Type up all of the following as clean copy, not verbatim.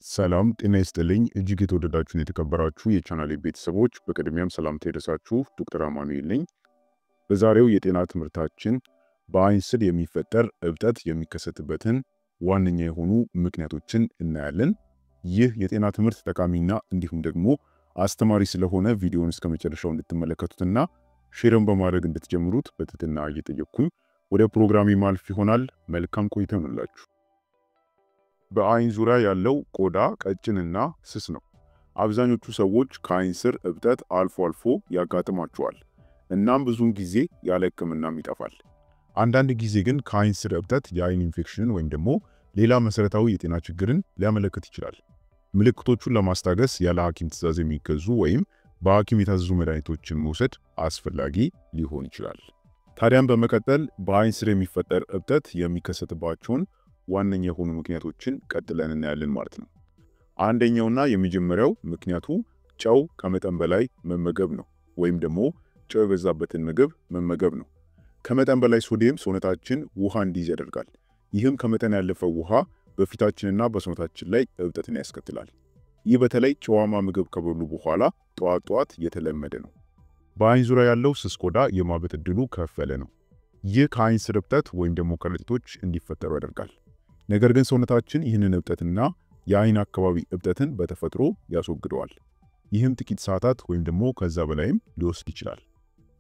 ሰላም ጤና ይስጥልኝ እጅግ የተወደዳችሁን የተከበራችሁ የቻናሌ ቤተሰቦች በቅድሚያም ሰላምታ ይድረሳችሁ። ዶክተር አማኑኤል ነኝ። በዛሬው የጤና ትምህርታችን በአይን ስር የሚፈጠር እብጠት የሚከሰትበትን ዋነኛ የሆኑ ምክንያቶችን እናያለን። ይህ የጤና ትምህርት ጠቃሚና እንዲሁም ደግሞ አስተማሪ ስለሆነ ቪዲዮውን እስከ መጨረሻው እንድትመለከቱትና ሼርም በማድረግ እንድትጀምሩት በትህትና እየጠየቅኩኝ ወደ ፕሮግራሜ ማልፍ ይሆናል። መልካም ቆይታ ይሁንላችሁ። በአይን ዙሪያ ያለው ቆዳ ቀጭንና ስስ ነው። አብዛኞቹ ሰዎች ከአይን ስር እብጠት አልፎ አልፎ ያጋጥማቸዋል። እናም ብዙውን ጊዜ ያለ ሕክምናም ይጠፋል። አንዳንድ ጊዜ ግን ከአይን ስር እብጠት የአይን ኢንፌክሽንን ወይም ደግሞ ሌላ መሰረታዊ የጤና ችግርን ሊያመለክት ይችላል። ምልክቶቹን ለማስታገስ ያለ ሐኪም ትዕዛዝ የሚገዙ ወይም በሐኪም የታዘዙ መድኃኒቶችን መውሰድ አስፈላጊ ሊሆን ይችላል። ታዲያም በመቀጠል በአይን ስር የሚፈጠር እብጠት የሚከሰትባቸውን ዋነኛ የሆኑ ምክንያቶችን ቀጥለን እናያለን ማለት ነው። አንደኛውና የመጀመሪያው ምክንያቱ ጨው ከመጠን በላይ መመገብ ነው፣ ወይም ደግሞ ጨው የበዛበትን ምግብ መመገብ ነው። ከመጠን በላይ ሶዲየም ሰውነታችን ውሃ እንዲይዝ ያደርጋል። ይህም ከመጠን ያለፈው ውሃ በፊታችንና በሰውነታችን ላይ እብጠትን ያስከትላል። ይህ በተለይ ጨዋማ ምግብ ከበሉ በኋላ ጠዋት ጠዋት የተለመደ ነው። በአይን ዙሪያ ያለው ስስ ቆዳ የማበጥ ዕድሉ ከፍ ያለ ነው። ይህ ከአይን ስር እብጠት ወይም ደግሞ ከረጢቶች እንዲፈጠሩ ያደርጋል። ነገር ግን ሰውነታችን ይህንን እብጠትና የአይን አካባቢ እብጠትን በተፈጥሮ ያስወግደዋል። ይህም ጥቂት ሰዓታት ወይም ደግሞ ከዛ በላይም ሊወስድ ይችላል።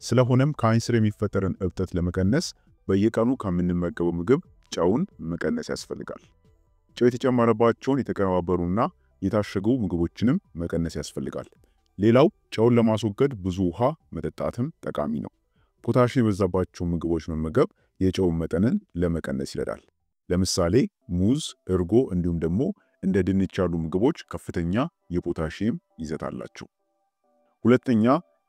ስለሆነም ከአይን ስር የሚፈጠርን እብጠት ለመቀነስ በየቀኑ ከምንመገበው ምግብ ጨውን መቀነስ ያስፈልጋል። ጨው የተጨመረባቸውን የተቀነባበሩና የታሸጉ ምግቦችንም መቀነስ ያስፈልጋል። ሌላው ጨውን ለማስወገድ ብዙ ውሃ መጠጣትም ጠቃሚ ነው። ፖታሺየም የበዛባቸው ምግቦች መመገብ የጨውን መጠንን ለመቀነስ ይረዳል። ለምሳሌ ሙዝ፣ እርጎ እንዲሁም ደግሞ እንደ ድንች ያሉ ምግቦች ከፍተኛ የፖታሺየም ይዘት አላቸው። ሁለተኛ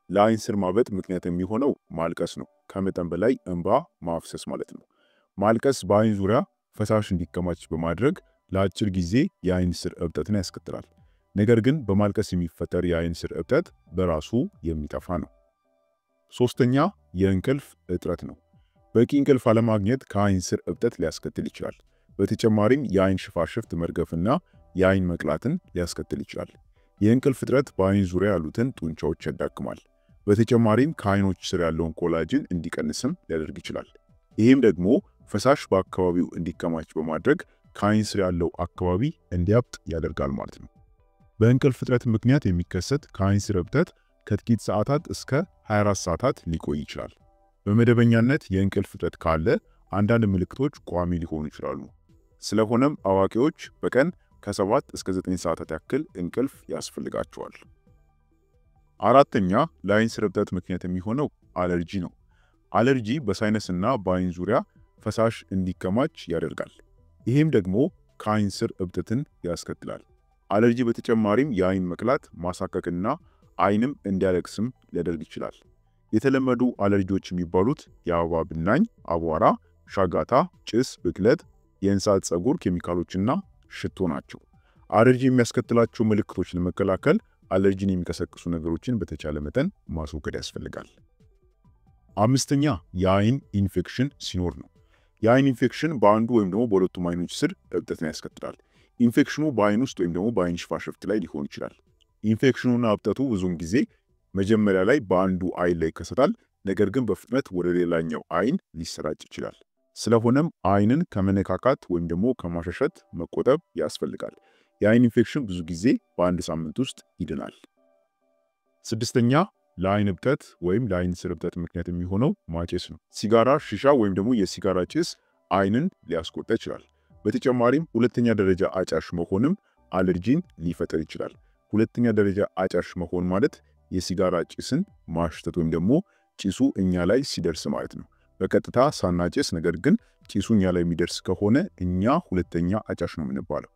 ለአይን ስር ማበጥ ምክንያት የሚሆነው ማልቀስ ነው። ከመጠን በላይ እንባ ማፍሰስ ማለት ነው። ማልቀስ በአይን ዙሪያ ፈሳሽ እንዲከማች በማድረግ ለአጭር ጊዜ የአይን ስር እብጠትን ያስከትላል። ነገር ግን በማልቀስ የሚፈጠር የአይን ስር እብጠት በራሱ የሚጠፋ ነው። ሶስተኛ የእንቅልፍ እጥረት ነው። በቂ እንቅልፍ አለማግኘት ከአይን ስር እብጠት ሊያስከትል ይችላል። በተጨማሪም የአይን ሽፋሽፍት መርገፍና የአይን መቅላትን ሊያስከትል ይችላል። የእንቅልፍ እጥረት በአይን ዙሪያ ያሉትን ጡንቻዎች ያዳክማል። በተጨማሪም ከአይኖች ስር ያለውን ኮላጅን እንዲቀንስም ሊያደርግ ይችላል። ይህም ደግሞ ፈሳሽ በአካባቢው እንዲከማች በማድረግ ከአይን ስር ያለው አካባቢ እንዲያብጥ ያደርጋል ማለት ነው። በእንቅልፍ እጥረት ምክንያት የሚከሰት ከአይን ስር እብጠት ከጥቂት ሰዓታት እስከ 24 ሰዓታት ሊቆይ ይችላል። በመደበኛነት የእንቅልፍ እጥረት ካለ አንዳንድ ምልክቶች ቋሚ ሊሆኑ ይችላሉ። ስለሆነም አዋቂዎች በቀን ከ7 እስከ 9 ሰዓታት ያክል እንቅልፍ ያስፈልጋቸዋል። አራተኛ ለአይን ስር እብጠት ምክንያት የሚሆነው አለርጂ ነው። አለርጂ በሳይነስና በአይን ዙሪያ ፈሳሽ እንዲከማች ያደርጋል። ይህም ደግሞ ከአይን ስር እብጠትን ያስከትላል። አለርጂ በተጨማሪም የአይን መቅላት፣ ማሳከክና አይንም እንዲያለቅስም ሊያደርግ ይችላል። የተለመዱ አለርጂዎች የሚባሉት የአበባ ብናኝ፣ አቧራ፣ ሻጋታ፣ ጭስ፣ ብክለት፣ የእንስሳት ፀጉር ኬሚካሎችና ሽቶ ናቸው። አለርጂ የሚያስከትላቸው ምልክቶች ለመከላከል አለርጂን የሚቀሰቅሱ ነገሮችን በተቻለ መጠን ማስወገድ ያስፈልጋል። አምስተኛ የአይን ኢንፌክሽን ሲኖር ነው። የአይን ኢንፌክሽን በአንዱ ወይም ደግሞ በሁለቱም አይኖች ስር እብጠትን ያስከትላል። ኢንፌክሽኑ በአይን ውስጥ ወይም ደግሞ በአይን ሽፋሽፍት ላይ ሊሆን ይችላል። ኢንፌክሽኑና እብጠቱ ብዙውን ጊዜ መጀመሪያ ላይ በአንዱ አይን ላይ ይከሰታል። ነገር ግን በፍጥነት ወደ ሌላኛው አይን ሊሰራጭ ይችላል። ስለሆነም አይንን ከመነካካት ወይም ደግሞ ከማሸሸት መቆጠብ ያስፈልጋል። የአይን ኢንፌክሽን ብዙ ጊዜ በአንድ ሳምንት ውስጥ ይድናል። ስድስተኛ ለአይን እብጠት ወይም ለአይን ስር እብጠት ምክንያት የሚሆነው ማጨስ ነው። ሲጋራ፣ ሺሻ ወይም ደግሞ የሲጋራ ጭስ አይንን ሊያስቆጣ ይችላል። በተጨማሪም ሁለተኛ ደረጃ አጫሽ መሆንም አለርጂን ሊፈጠር ይችላል። ሁለተኛ ደረጃ አጫሽ መሆን ማለት የሲጋራ ጭስን ማሽተት ወይም ደግሞ ጭሱ እኛ ላይ ሲደርስ ማለት ነው። በቀጥታ ሳናጭስ ነገር ግን ጭሱ እኛ ላይ የሚደርስ ከሆነ እኛ ሁለተኛ አጫሽ ነው የምንባለው።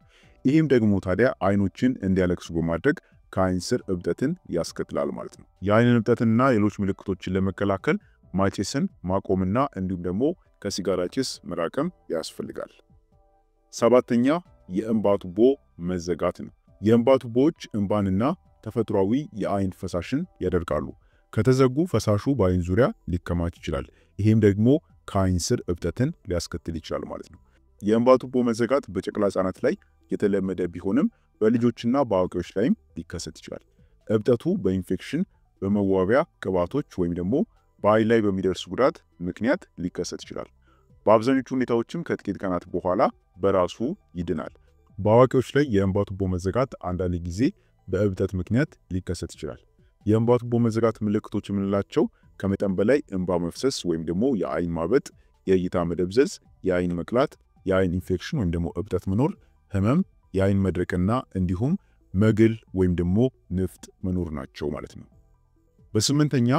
ይህም ደግሞ ታዲያ አይኖችን እንዲያለቅሱ በማድረግ ከአይን ስር እብጠትን ያስከትላል ማለት ነው። የአይን እብጠትና ሌሎች ምልክቶችን ለመከላከል ማጨስን ማቆምና እንዲሁም ደግሞ ከሲጋራ ጭስ መራቅም ያስፈልጋል። ሰባተኛ የእንባ ቱቦ መዘጋት ነው። የእንባ ቱቦዎች እንባንና ተፈጥሯዊ የአይን ፈሳሽን ያደርጋሉ። ከተዘጉ ፈሳሹ በአይን ዙሪያ ሊከማች ይችላል። ይህም ደግሞ ከአይን ስር እብጠትን ሊያስከትል ይችላል ማለት ነው። የእንባ ቱቦ መዘጋት በጨቅላ ህጻናት ላይ የተለመደ ቢሆንም በልጆችና በአዋቂዎች ላይም ሊከሰት ይችላል። እብጠቱ በኢንፌክሽን፣ በመዋቢያ ቅባቶች ወይም ደግሞ በአይን ላይ በሚደርስ ጉዳት ምክንያት ሊከሰት ይችላል። በአብዛኞቹ ሁኔታዎችም ከጥቂት ቀናት በኋላ በራሱ ይድናል። በአዋቂዎች ላይ የእንባ ቱቦ መዘጋት አንዳንድ ጊዜ በእብጠት ምክንያት ሊከሰት ይችላል። የእንባ ቱቦ መዘጋት ምልክቶች የምንላቸው ከመጠን በላይ እንባ መፍሰስ ወይም ደግሞ የአይን ማበጥ፣ የእይታ መደብዘዝ፣ የአይን መቅላት፣ የአይን ኢንፌክሽን ወይም ደግሞ እብጠት መኖር፣ ህመም፣ የአይን መድረቅና እንዲሁም መግል ወይም ደግሞ ንፍጥ መኖር ናቸው ማለት ነው። በስምንተኛ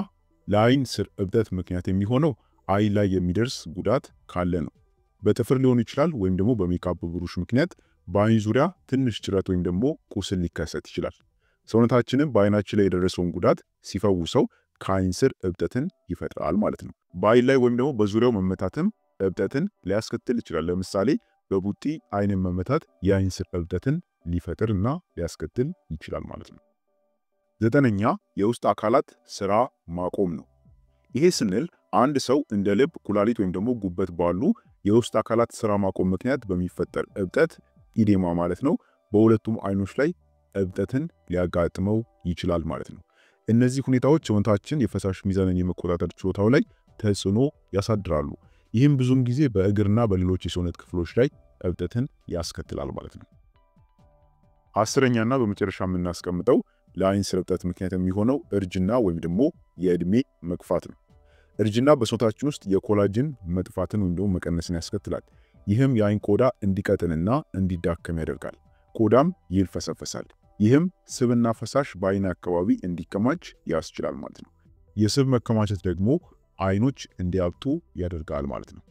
ለአይን ስር እብጠት ምክንያት የሚሆነው አይን ላይ የሚደርስ ጉዳት ካለ ነው። በጥፍር ሊሆን ይችላል ወይም ደግሞ በሜካፕ ብሩሽ ምክንያት በአይን ዙሪያ ትንሽ ጭረት ወይም ደግሞ ቁስል ሊከሰት ይችላል። ሰውነታችንም በአይናችን ላይ የደረሰውን ጉዳት ሲፈውሰው ከአይን ስር እብጠትን ይፈጥራል ማለት ነው። በአይን ላይ ወይም ደግሞ በዙሪያው መመታትም እብጠትን ሊያስከትል ይችላል። ለምሳሌ በቡጢ አይንን መመታት የአይን ስር እብጠትን ሊፈጥር እና ሊያስከትል ይችላል ማለት ነው። ዘጠነኛ የውስጥ አካላት ስራ ማቆም ነው። ይሄ ስንል አንድ ሰው እንደ ልብ፣ ኩላሊት ወይም ደግሞ ጉበት ባሉ የውስጥ አካላት ስራ ማቆም ምክንያት በሚፈጠር እብጠት ኢዴማ ማለት ነው በሁለቱም አይኖች ላይ እብጠትን ሊያጋጥመው ይችላል ማለት ነው። እነዚህ ሁኔታዎች ሰውነታችን የፈሳሽ ሚዛንን የመቆጣጠር ችሎታው ላይ ተጽዕኖ ያሳድራሉ። ይህም ብዙም ጊዜ በእግርና በሌሎች የሰውነት ክፍሎች ላይ እብጠትን ያስከትላል ማለት ነው። አስረኛና በመጨረሻ የምናስቀምጠው ለአይን ስር እብጠት ምክንያት የሚሆነው እርጅና ወይም ደግሞ የእድሜ መግፋት ነው። እርጅና በሰውነታችን ውስጥ የኮላጅን መጥፋትን ወይም ደግሞ መቀነስን ያስከትላል። ይህም የአይን ቆዳ እንዲቀጥንና እንዲዳከም ያደርጋል። ቆዳም ይልፈሰፈሳል። ይህም ስብና ፈሳሽ በአይን አካባቢ እንዲከማች ያስችላል ማለት ነው። የስብ መከማቸት ደግሞ አይኖች እንዲያብጡ ያደርጋል ማለት ነው።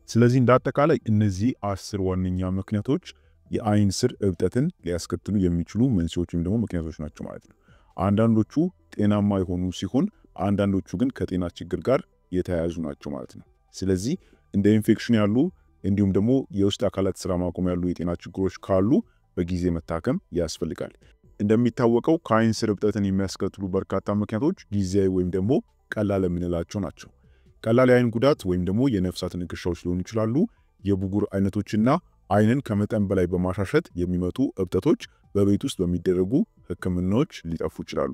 ስለዚህ እንዳጠቃላይ እነዚህ 10 ዋነኛ ምክንያቶች የአይን ስር እብጠትን ሊያስከትሉ የሚችሉ መንስኤዎች ወይም ደግሞ ምክንያቶች ናቸው ማለት ነው። አንዳንዶቹ ጤናማ የሆኑ ሲሆን አንዳንዶቹ ግን ከጤና ችግር ጋር የተያያዙ ናቸው ማለት ነው። ስለዚህ እንደ ኢንፌክሽን ያሉ እንዲሁም ደግሞ የውስጥ አካላት ስራ ማቆም ያሉ የጤና ችግሮች ካሉ በጊዜ መታከም ያስፈልጋል። እንደሚታወቀው ከአይን ስር እብጠትን የሚያስከትሉ በርካታ ምክንያቶች ጊዜያዊ ወይም ደግሞ ቀላል የምንላቸው ናቸው። ቀላል የአይን ጉዳት ወይም ደግሞ የነፍሳት ንክሻዎች ሊሆኑ ይችላሉ። የብጉር አይነቶችና አይንን ከመጠን በላይ በማሻሸት የሚመጡ እብጠቶች በቤት ውስጥ በሚደረጉ ህክምናዎች ሊጠፉ ይችላሉ።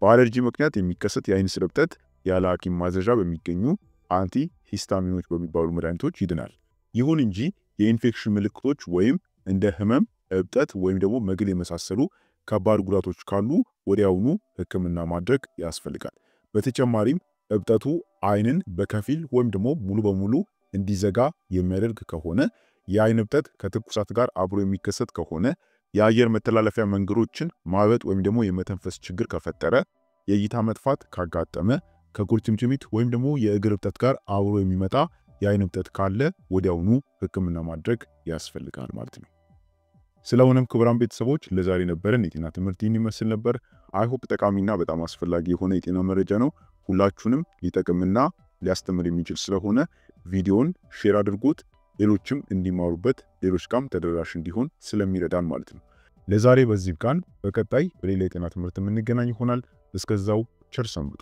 በአለርጂ ምክንያት የሚከሰት የአይን ስር እብጠት ያለ ሐኪም ማዘዣ በሚገኙ አንቲ ሂስታሚኖች በሚባሉ መድኃኒቶች ይድናል። ይሁን እንጂ የኢንፌክሽን ምልክቶች ወይም እንደ ህመም፣ እብጠት ወይም ደግሞ መግል የመሳሰሉ ከባድ ጉዳቶች ካሉ ወዲያውኑ ህክምና ማድረግ ያስፈልጋል። በተጨማሪም እብጠቱ አይንን በከፊል ወይም ደግሞ ሙሉ በሙሉ እንዲዘጋ የሚያደርግ ከሆነ፣ የአይን እብጠት ከትኩሳት ጋር አብሮ የሚከሰት ከሆነ፣ የአየር መተላለፊያ መንገዶችን ማበጥ ወይም ደግሞ የመተንፈስ ችግር ከፈጠረ፣ የእይታ መጥፋት ካጋጠመ፣ ከቁርጭምጭሚት ወይም ደግሞ የእግር እብጠት ጋር አብሮ የሚመጣ የአይን እብጠት ካለ ወዲያውኑ ህክምና ማድረግ ያስፈልጋል ማለት ነው። ስለሆነም ክቡራን ቤተሰቦች ለዛሬ ነበረን የጤና ትምህርት ይህን ይመስል ነበር። አይሆፕ ጠቃሚና በጣም አስፈላጊ የሆነ የጤና መረጃ ነው። ሁላችሁንም ሊጠቅምና ሊያስተምር የሚችል ስለሆነ ቪዲዮን ሼር አድርጉት፣ ሌሎችም እንዲማሩበት፣ ሌሎች ጋም ተደራሽ እንዲሆን ስለሚረዳን ማለት ነው። ለዛሬ በዚህ ብቃን። በቀጣይ በሌላ የጤና ትምህርት የምንገናኝ ይሆናል። እስከዛው ቸር ሰንብቱ።